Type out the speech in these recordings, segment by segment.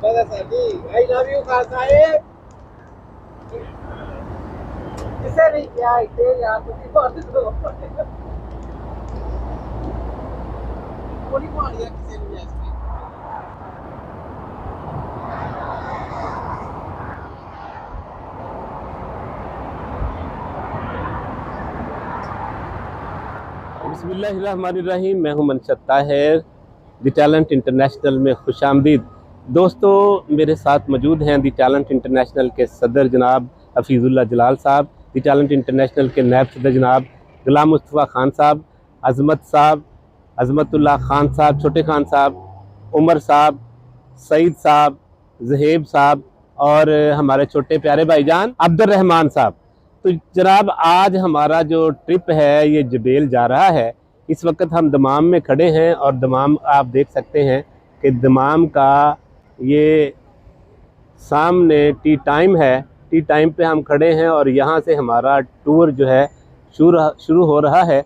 मोहब्बत है साडी। I love you Khan साहब। किसे नहीं किया इसे यार तुसी बात दो। गोली मार दिया किसी ने ऐसे। बिस्मिल्लाहिर्रहमानिर्रहीम। मैं हूं मनशद ताहिर। दी टैलेंट इंटरनेशनल में खुशामदीद। दोस्तों, मेरे साथ मौजूद हैं दी टैलेंट इंटरनेशनल के सदर जनाब हफीजुल्लाह जलाल साहब, दी टैलेंट इंटरनेशनल के नायब सदर जनाब गुलाम मुस्तफ़ा खान साहब, अजमत साहब, अजमतुल्लाह खान साहब, छोटे खान साहब, उमर साहब, सईद साहब, जहेब साहब और हमारे छोटे प्यारे भाईजान अब्दुर्रहमान साहब। तो जनाब, आज हमारा जो ट्रिप है ये जबेल जा रहा है। इस वक्त हम दमाम में खड़े हैं और दमाम आप देख सकते हैं कि दमाम का ये सामने टी टाइम है। टी टाइम पे हम खड़े हैं और यहाँ से हमारा टूर जो है शुरू हो रहा है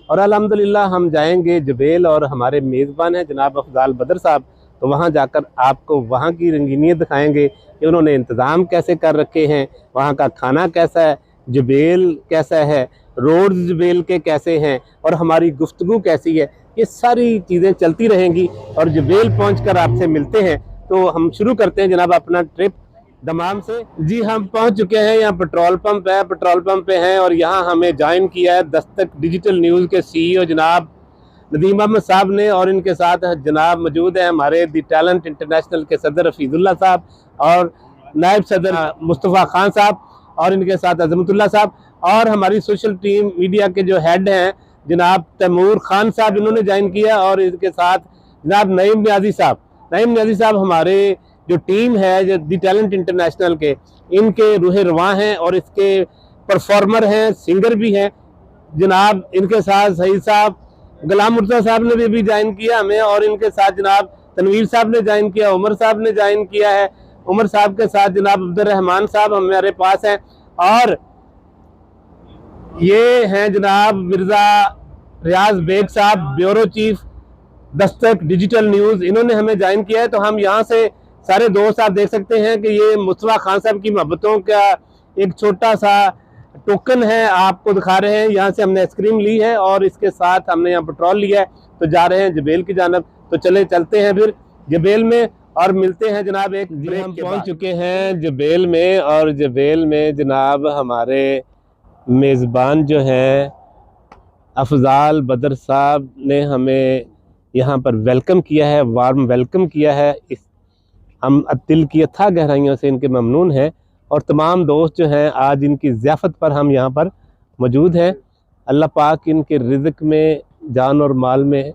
और अल्हम्दुलिल्लाह हम जाएंगे जबेल और हमारे मेज़बान हैं जनाब अफजाल बदर साहब। तो वहाँ जाकर आपको वहाँ की रंगीनियत दिखाएंगे कि उन्होंने इंतज़ाम कैसे कर रखे हैं, वहाँ का खाना कैसा है, जबेल कैसा है, रोड्स जबेल के कैसे हैं और हमारी गुफ्तगू कैसी है। ये सारी चीज़ें चलती रहेंगी और जबेल पहुंचकर आपसे मिलते हैं। तो हम शुरू करते हैं जनाब अपना ट्रिप दमाम से। जी, हम पहुंच चुके हैं। यहाँ पेट्रोल पंप है, पेट्रोल पंप पे हैं और यहाँ हमें ज्वाइन किया है दस्तक डिजिटल न्यूज़ के CEO जनाब नदीम अहमद साहब ने और इनके साथ जनाब मौजूद हैं हमारे दी टैलेंट इंटरनेशनल के सदर हफीजुल्लाह साहब और नायब सदर मुस्तफ़ा खान साहब और इनके साथ अजमतुल्लाह साहब और हमारी सोशल टीम मीडिया के जो हेड हैं जनाब तैमूर खान साहब, इन्होंने ज्वाइन किया और इनके साथ जनाब नईम न्याजी साहब। नईम न्याजी साहब हमारे जो टीम है जो दी टैलेंट इंटरनेशनल के, इनके रूह रवां हैं और इसके परफॉर्मर हैं, सिंगर भी हैं जनाब। इनके साथ सईद साहब, गुलाम मुर्तज़ा साहब ने भी ज्वाइन किया हमें और इनके साथ जनाब तनवीर साहब ने ज्वाइन किया, उमर साहब ने ज्वाइन किया है। उमर साहब के साथ जनाब अब्दुर्रहमान साहब हमारे पास हैं और ये हैं जनाब मिर्ज़ा रियाज बेग साहब, bureau chief Dastak digital news, इन्होंने हमें ज्वाइन किया है। तो हम यहाँ से सारे दोस्त आप देख सकते हैं कि ये मुस्तफ़ा खान साहब की मोहब्बतों का एक छोटा सा टोकन है, आपको दिखा रहे हैं। यहाँ से हमने आइसक्रीम ली है और इसके साथ हमने यहाँ पेट्रोल लिया है। तो जा रहे हैं जबेल की जानब। तो चलते हैं फिर जबेल में और मिलते हैं जनाब एक ब्रेक। हम पहुँच चुके हैं जबेल में और जबेल में जनाब हमारे मेज़बान जो हैं अफजाल बदर साहब ने हमें यहाँ पर वेलकम किया है, वार्म वेलकम किया है। हम दिल की अथाह गहराइयों से इनके ममनून हैं और तमाम दोस्त जो हैं आज इनकी ज़ियाफ़त पर हम यहाँ पर मौजूद हैं। अल्लाह पाक इनके रिज़्क़ में, जान और माल में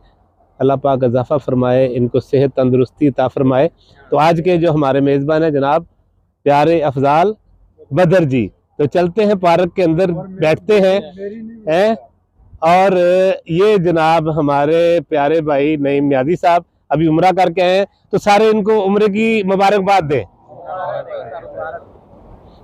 अल्लाह पाक इजाफ़ा फरमाए, इनको सेहत तंदुरुस्ती अता फरमाए। तो आज के जो हमारे मेज़बान हैं जनाब प्यारे अफजाल बदर जी। तो चलते हैं पार्क के अंदर, बैठते हैं और ये जनाब हमारे प्यारे भाई नईम न्याजी साहब अभी उम्रा करके आए हैं। तो सारे इनको उम्रे की मुबारकबाद दें।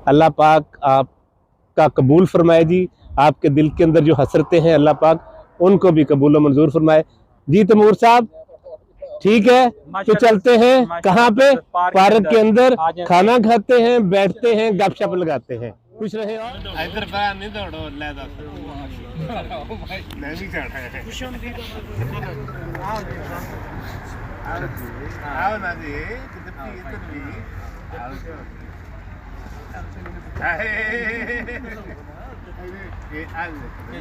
अल्लाह पाक आपका कबूल फरमाए जी। आपके दिल के अंदर जो हसरतें हैं अल्लाह पाक उनको भी कबूल मंजूर फरमाए जी। तैमूर साहब ठीक है, तो चलते हैं कहाँ पे? पार्क के अंदर खाना खाते हैं, बैठते हैं, गपशप लगाते हैं। खुश रहे और इधर बाहर नहीं दौड़ो, ले दो मैं भी चढ़ा है। आओ ना जी, इधर भी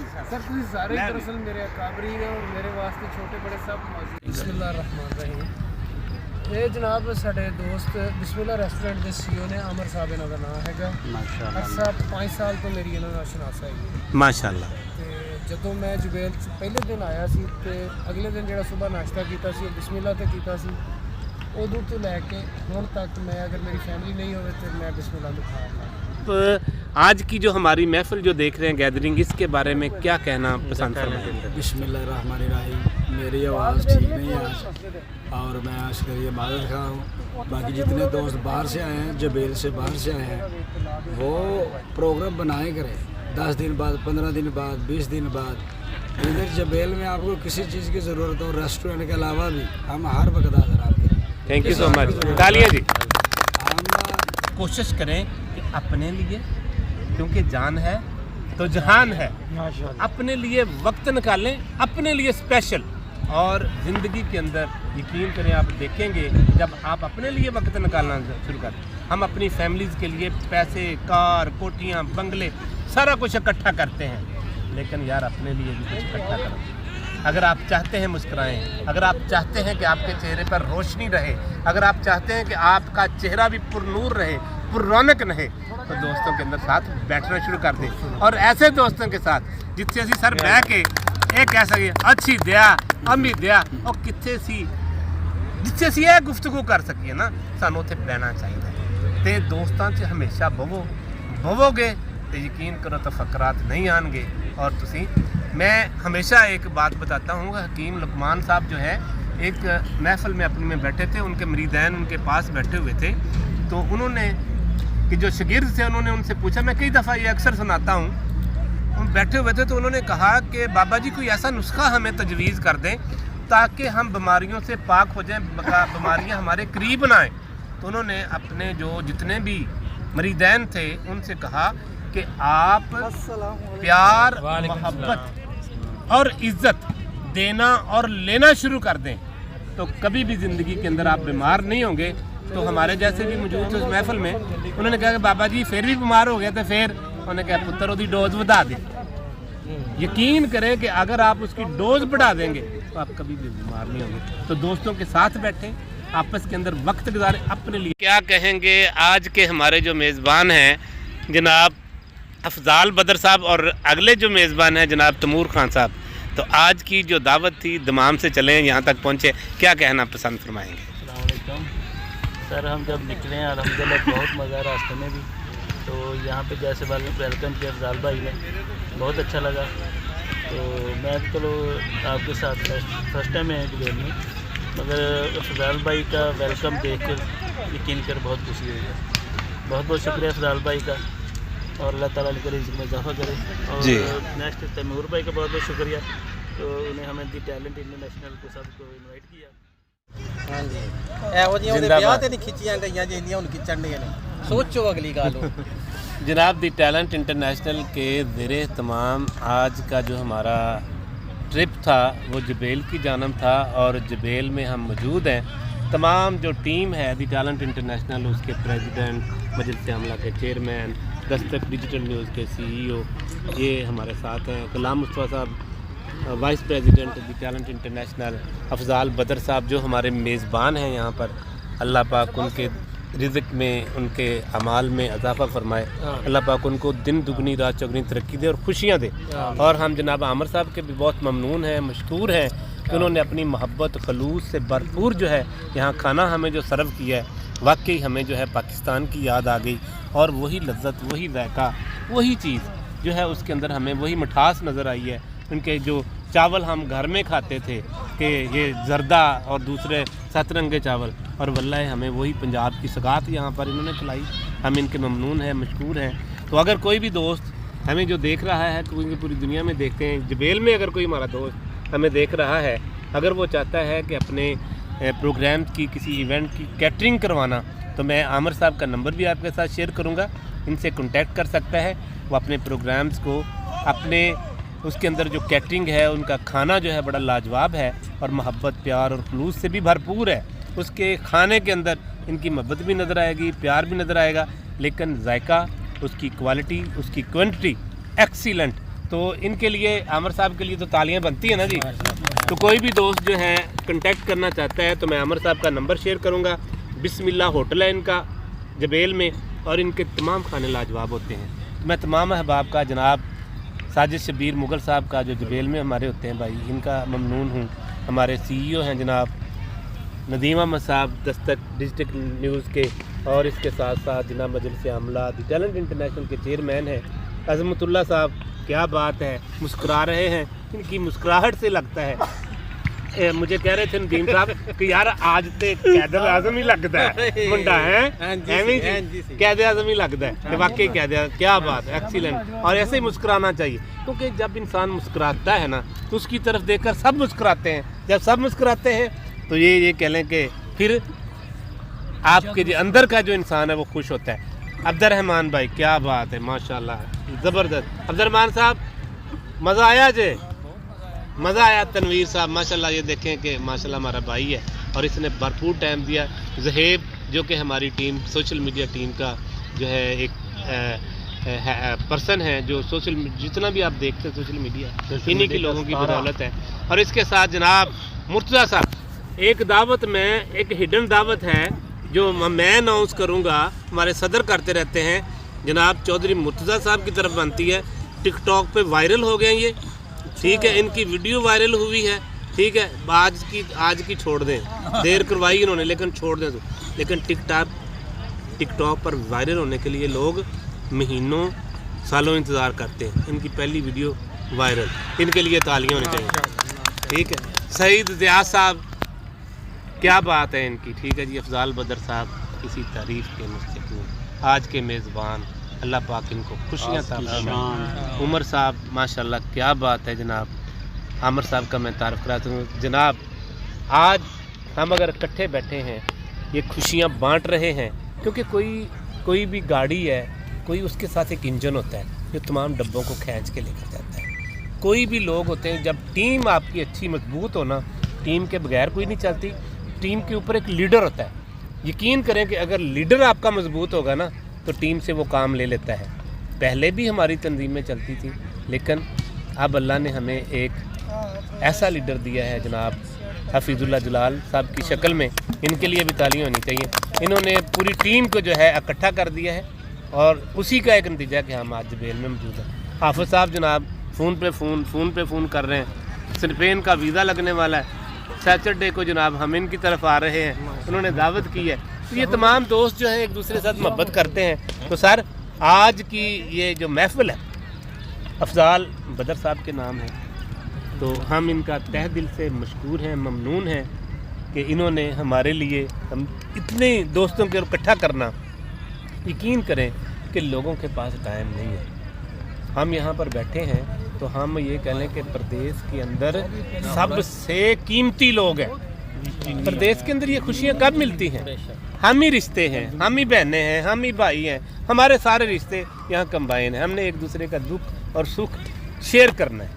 सर तुम सारे दरअसल मेरे अकाबरी ने और मेरे वास्ते छोटे बड़े सब मौजूद। बिस्मिल्लाहिर्रहमानिर्रहीम। ये जनाब साढ़े दोस्त बिस्मिल्लाह रेस्टोरेंट के CEO ने अमर साहब इन्हों का नाम है। माशाअल्लाह 5 साल तो मेरी इन्होंने शनासा है माशाअल्लाह। जो मैं जबेल पहले दिन आया सी ते अगले दिन जो सुबह नाश्ता किया बिस्मिल्लाह तो किया उदों तो लैके हुण तक मैं अगर मेरी फैमिली नहीं हो तो मैं बिस्मिल्लाह तो खाया। आज की जो हमारी महफिल जो देख रहे हैं गैदरिंग, इसके बारे में क्या कहना पसंद करेंगे? बिस्मिल्लाहिर्रहमानिर्रहीम। मेरी आवाज़ ठीक नहीं है आज और मैं आज करिए मादत खा हूँ। बाकी जितने दोस्त बाहर से आए हैं, जबेल से बाहर से आए हैं, वो प्रोग्राम बनाए करें 10 दिन बाद, 15 दिन बाद, 20 दिन बाद। इधर जबेल में आपको किसी चीज़ की ज़रूरत हो, रेस्टोरेंट के अलावा भी हम हर वक्त हाजिर आपके। Thank you so much. तालियां जी। कोशिश करें कि अपने लिए, क्योंकि जान है तो जहान है, अपने लिए वक्त निकालें, अपने लिए स्पेशल। और ज़िंदगी के अंदर यकीन करें, आप देखेंगे जब आप अपने लिए वक्त निकालना शुरू करें, हम अपनी फैमिलीज़ के लिए पैसे, कार, कोठियाँ, बंगले, सारा कुछ इकट्ठा करते हैं, लेकिन यार अपने लिए भी कुछ इकट्ठा करो। अगर आप चाहते हैं मुस्कुराएं, अगर आप चाहते हैं कि आपके चेहरे पर रोशनी रहे, अगर आप चाहते हैं कि आपका चेहरा भी पुरनूर रहे, पुररौनक रहे, तो दोस्तों के अंदर साथ बैठना शुरू कर दें। और ऐसे दोस्तों के साथ जिथे असी सर बह के ये कह सके अच्छी दिया अम्मी दिया, और कितने सी जिथे असी यह गुफ्तगू कर सकीए ना, सानू उत्थे बहना चाहिए। तो दोस्तों से हमेशा बवोगे तो यकीन करो तो फकरात नहीं आएंगे। और तुसी, मैं हमेशा एक बात बताता हूँ, हकीम लुकमान साहब जो है एक महफिल में अपने में बैठे थे, उनके मरीदैन उनके पास बैठे हुए थे, तो उन्होंने कि जो शागिर्द थे उन्होंने उनसे पूछा, मैं कई दफ़ा ये अक्सर सुनाता हूँ, हम बैठे हुए थे तो उन्होंने कहा कि बाबा जी कोई ऐसा नुस्खा हमें तजवीज़ कर दें ताकि हम बीमारियों से पाक हो जाएं, बीमारियां हमारे करीब ना आएं। तो उन्होंने अपने जो जितने भी मरीदैन थे उनसे कहा कि आप प्यार, मोहब्बत और इज़्ज़त देना और लेना शुरू कर दें, तो कभी भी ज़िंदगी के अंदर आप बीमार नहीं होंगे। तो हमारे जैसे भी मौजूद थे उस महफिल में, उन्होंने कहा कि बाबा जी फिर भी बीमार हो गए, तो फिर उन्होंने कहा पुत्र उसकी डोज बढ़ा दें। यकीन करें कि अगर आप उसकी डोज बढ़ा देंगे तो आप कभी भी बीमार नहीं होंगे। तो दोस्तों के साथ बैठें, आपस के अंदर वक्त गुजारें अपने लिए। क्या कहेंगे आज के हमारे जो मेज़बान हैं जनाब अफजाल बदर साहब, और अगले जो मेज़बान हैं जनाब तैमूर खान साहब, तो आज की जो दावत थी दमाम से चले यहाँ तक पहुँचे, क्या कहना पसंद फरमाएँगे? सर हम जब निकले हैं अल्हम्दुलिल्लाह बहुत मज़ा रास्ते में भी, तो यहाँ पे जैसे वेलकम किया अफजाल भाई ने, बहुत अच्छा लगा। तो मैं तो चलो आपके साथ फर्स्ट टाइम है जुबेल में, मगर अफजाल भाई का वेलकम देख कर यकीन कर बहुत खुशी हुई है। बहुत बहुत शुक्रिया अफजाल भाई का, और अल्लाह ताला इनके रिज़्क़ में इजाफा करे। और नेक्स्ट तैमूर भाई का बहुत बहुत शुक्रिया, तो उन्हें हमें दी टैलेंट इंटरनेशनल को सबको इन्वाइट किया। हाँ जी, ਇਹੋ ਜਿਹੀਆਂ ਉਹਦੇ ਵਿਆਹ ਤੇ ਨਹੀਂ ਖਿੱਚੀਆਂ ਗਈਆਂ ਜਿੰਨੀਆਂ ਹੁਣ ਖਿੱਚਣ ਦੀਆਂ ਨੇ, सोचो अगली गाल हो। जनाब दी टैलेंट इंटरनेशनल के ज़ेरे तमाम आज का जो हमारा ट्रिप था वो जबेल की जानब था, और जबेल में हम मौजूद हैं। तमाम जो टीम है दी टैलेंट इंटरनेशनल, उसके प्रेसिडेंट, मजलिस अमला के चेयरमैन, दस्तक डिजिटल न्यूज़ के CEO, ये हमारे साथ हैं। गुलाम मुस्तफ़ा साहब वाइस प्रेसिडेंट दी टैलेंट इंटरनेशनल, अफजाल बदर साहब जो हमारे मेज़बान हैं यहाँ पर, अल्लाह पाक उनके रिज़्क़ में, उनके अमाल में इजाफ़ा फरमाए, अल्लाह पाक उनको दिन दुगनी रात चौगनी तरक्की दे और खुशियाँ दे। और हम जनाब आमिर साहब के भी बहुत ममनून हैं, मशकूर हैं कि उन्होंने अपनी मोहब्बत खलूस से भरपूर जो है यहाँ खाना हमें जो सर्व किया है, वाकई हमें जो है पाकिस्तान की याद आ गई, और वही लज्जत, वही जायका, वही चीज़ जो है उसके अंदर हमें वही मिठास नज़र आई है। उनके जो चावल हम घर में खाते थे कि ये जर्दा और दूसरे सतरंगे चावल, और वल्लाह हमें वही पंजाब की सगात यहाँ पर इन्होंने खिलाई। हम इनके ममनून हैं, मशकूर हैं। तो अगर कोई भी दोस्त हमें जो देख रहा है, क्योंकि पूरी दुनिया में देखते हैं, जबेल में अगर कोई हमारा दोस्त हमें देख रहा है, अगर वो चाहता है कि अपने प्रोग्राम की किसी इवेंट की कैटरिंग करवाना, तो मैं आमिर साहब का नंबर भी आपके साथ शेयर करूँगा, इनसे कॉन्टैक्ट कर सकता है। वो अपने प्रोग्राम्स को, अपने उसके अंदर जो कैटरिंग है, उनका खाना जो है बड़ा लाजवाब है और मोहब्बत, प्यार और खलूस से भी भरपूर है। उसके खाने के अंदर इनकी मोहब्बत भी नज़र आएगी, प्यार भी नज़र आएगा, लेकिन जायका, उसकी क्वालिटी, उसकी क्वांटिटी एक्सीलेंट। तो इनके लिए, आमिर साहब के लिए तो तालियां बनती है ना जी। तो कोई भी दोस्त जो है कांटेक्ट करना चाहता है तो मैं आमिर साहब का नंबर शेयर करूँगा। बिस्मिल्लाह होटल है इनका जबेल में, और इनके तमाम खाने लाजवाब होते हैं। तो मैं तमाम अहबाब का, जनाब साजिद शबीर मुग़ल साहब का जो जबेल में हमारे होते हैं भाई, इनका ममनून हूँ। हमारे CEO हैं जनाब नदीम अहमद साहब, दस्तक डिजिटल न्यूज़ के, और इसके साथ साथ जनाब मजलिस अमला दी टैलेंट इंटरनेशनल के चेयरमैन हैं अज़मतुल्लाह साहब। क्या बात है, मुस्कुरा रहे हैं, इनकी मुस्कुराहट से लगता है। मुझे कह रहे थे नदीम साहब कि यार आज तो कैद आज़म ही लगता है मुंडा है, कैद आज़म ही लगता है। वाकई कैद, क्या बात है, एक्सीलेंट। और ऐसे ही मुस्कुराना चाहिए, क्योंकि जब इंसान मुस्कुराता है ना तो उसकी तरफ देखकर सब मुस्कुराते हैं। जब सब मुस्कुराते हैं तो ये कह लें कि फिर आपके जो अंदर का जो इंसान है वो खुश होता है। अब्दुर्रहमान भाई, क्या बात है, माशाल्लाह, ज़बरदस्त। अब्दुर्रहमान साहब, मज़ा आया जे? मज़ा आया। तनवीर साहब माशाल्लाह, ये देखें कि माशाल्लाह हमारा भाई है और इसने भरपूर टाइम दिया। ज़हेब जो कि हमारी टीम, सोशल मीडिया टीम का जो है एक पर्सन है, जो सोशल जितना भी आप देखते हैं सोशल मीडिया इन्हीं की लोगों की बदौलत है। और इसके साथ जनाब मुर्तज़ा साहब, एक दावत में, एक हिडन दावत है जो मैं अनाउंस करूँगा, हमारे सदर करते रहते हैं, जनाब चौधरी मुर्तज़ा साहब की तरफ बनती है। टिकटॉक पे वायरल हो गए ये, ठीक है, इनकी वीडियो वायरल हुई है, ठीक है, आज की छोड़ दें, देर करवाई इन्होंने लेकिन छोड़ दें तो। लेकिन टिकटॉक पर वायरल होने के लिए लोग महीनों सालों इंतज़ार करते हैं। इनकी पहली वीडियो वायरल, इनके लिए तालियां होनी चाहिए, ठीक है। सईद ज़िया साहब, क्या बात है इनकी, ठीक है जी। अफजाल बदर साहब इसी तारीफ के मुस्तक़िल आज के मेज़बान, अल्लाह पाक इनको खुशियाँ अता फरमाए। उमर साहब माशाल्लाह, क्या बात है जनाब। आमिर साहब का मैं तारीफ़ कराता हूँ जनाब। आज हम अगर इकट्ठे बैठे हैं, ये खुशियाँ बांट रहे हैं, क्योंकि कोई भी गाड़ी है, कोई उसके साथ एक इंजन होता है जो तमाम डब्बों को खींच के लेकर जाता है। कोई भी लोग होते हैं, जब टीम आपकी अच्छी मजबूत हो ना, टीम के बगैर कोई नहीं चलती। टीम के ऊपर एक लीडर होता है। यकीन करें कि अगर लीडर आपका मजबूत होगा ना, तो टीम से वो काम ले लेता है। पहले भी हमारी तंजीमें चलती थी, लेकिन अब अल्लाह ने हमें एक ऐसा लीडर दिया है जनाब हफीजुल्लाह जलाल साहब की शक्ल में। इनके लिए भी तालियां होनी चाहिए। इन्होंने पूरी टीम को जो है इकट्ठा कर दिया है और उसी का एक नतीजा कि हम आज जबेल में मौजूद हैं। हाफिज़ साहब जनाब फ़ोन पे फ़ोन कर रहे हैं। स्पेन का वीज़ा लगने वाला है, सैटरडे को जनाब हम इनकी तरफ आ रहे हैं, उन्होंने दावत की है। तो ये तमाम दोस्त जो हैं एक दूसरे के साथ मोहब्बत करते हैं। तो सर, आज की ये जो महफ़िल है अफजाल बदर साहब के नाम है, तो हम इनका तहे दिल से मशकूर हैं, ममनून हैं कि इन्होंने हमारे लिए, हम इतने दोस्तों को इकट्ठा करना, यकीन करें कि लोगों के पास टाइम नहीं है। हम यहाँ पर बैठे हैं तो हम ये कह लें कि प्रदेश के अंदर सबसे कीमती लोग हैं। प्रदेश के अंदर ये खुशियाँ कब मिलती हैं? हम ही रिश्ते हैं, हम ही बहनें हैं, हम ही भाई हैं, हमारे सारे रिश्ते यहाँ कंबाइन हैं। हमने एक दूसरे का दुख और सुख शेयर करना है।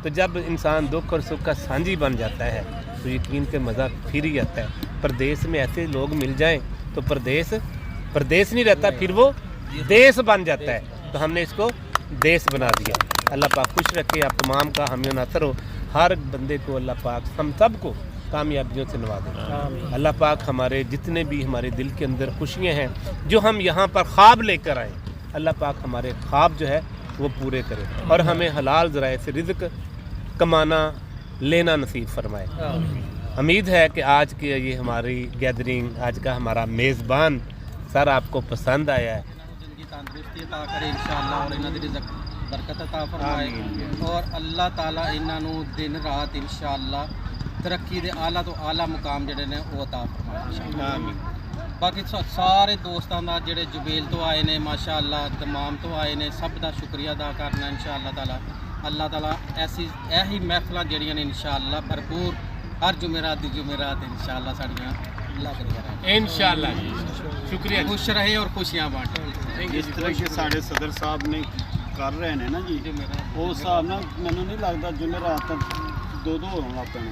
तो जब इंसान दुख और सुख का साझी बन जाता है तो यकीन के मज़ा फिर ही आता है। प्रदेश में ऐसे लोग मिल जाएं तो प्रदेश नहीं रहता, फिर वो देश बन जाता है। तो हमने इसको देश बना दिया। अल्लाह पाक खुश रखे, आप तमाम का हामी नासर हो। हर बंदे को अल्लाह पाक हम सब को कामयाबियों से नवाजे। अल्लाह पाक हमारे जितने भी हमारे दिल के अंदर खुशियाँ हैं, जो हम यहाँ पर ख्वाब लेकर आए, अल्लाह पाक हमारे ख्वाब जो है वो पूरे करे और हमें हलाल ज़राए से रिज़्क़ कमाना लेना नसीब फरमाए। उम्मीद है कि आज की ये हमारी गैदरिंग, आज का हमारा मेज़बान सर आपको पसंद आया है। जिंदगी तंदुरुस्ती अता करे इंशाअल्लाह और इन्हां दी रिज़्क़ बरकत अता फरमाए और अल्लाह ताला इन्हां नूं दिन रात इंशाअल्लाह तरक्की दे आला तो आला मुकाम जिहड़े ने वो अता फरमाए। आमीन। बाकी सारे दोस्तां दा जिहड़े जुबेल तो आए ने, माशाअल्लाह तमाम तो आए ने, सब दा शुक्रिया अदा करना इंशाअल्लाह ताला। अल्लाह ताला ऐसी महफिलां जिहड़ियां ने इंशाअल्लाह भरपूर हर जुमेरात इंशाअल्लाह साड़ियां लग रही इंशाअल्लाह जी। शुक्रिया, खुश रहे और खुशियां बांटे। जिस तरह के साढ़े सदर साहब ने कर रहे हैं ना जी, वो हिसाब ना मैंने नहीं लगता जुमेरात तक दो होने लग पैने।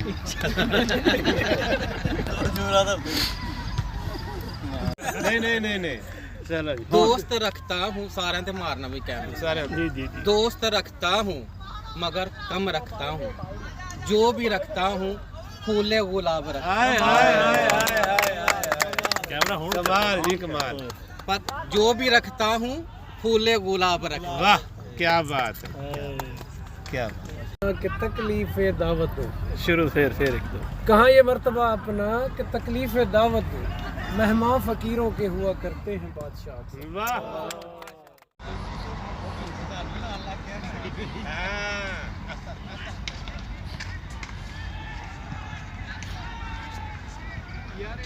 नहीं चलो जी। दोस्त रखता हूँ सारे ते मारना भी कैमरा सारे जी। दोस्त रखता हूँ मगर कम रखता हूँ, जो भी रखता हूँ फूले गुलाब रखता हूँ। कमाल जी कमाल। पर जो भी रखता हूँ फूले गुलाब रखता हूँ। वाह क्या बात है, क्या बात। कि तकलीफ दावत दो, शुरू फिर एक दो। कहाँ ये मर्तबा अपना कि तकलीफ दावत दो, मेहमान फ़कीरों के हुआ करते हैं बादशाह से। वाह यार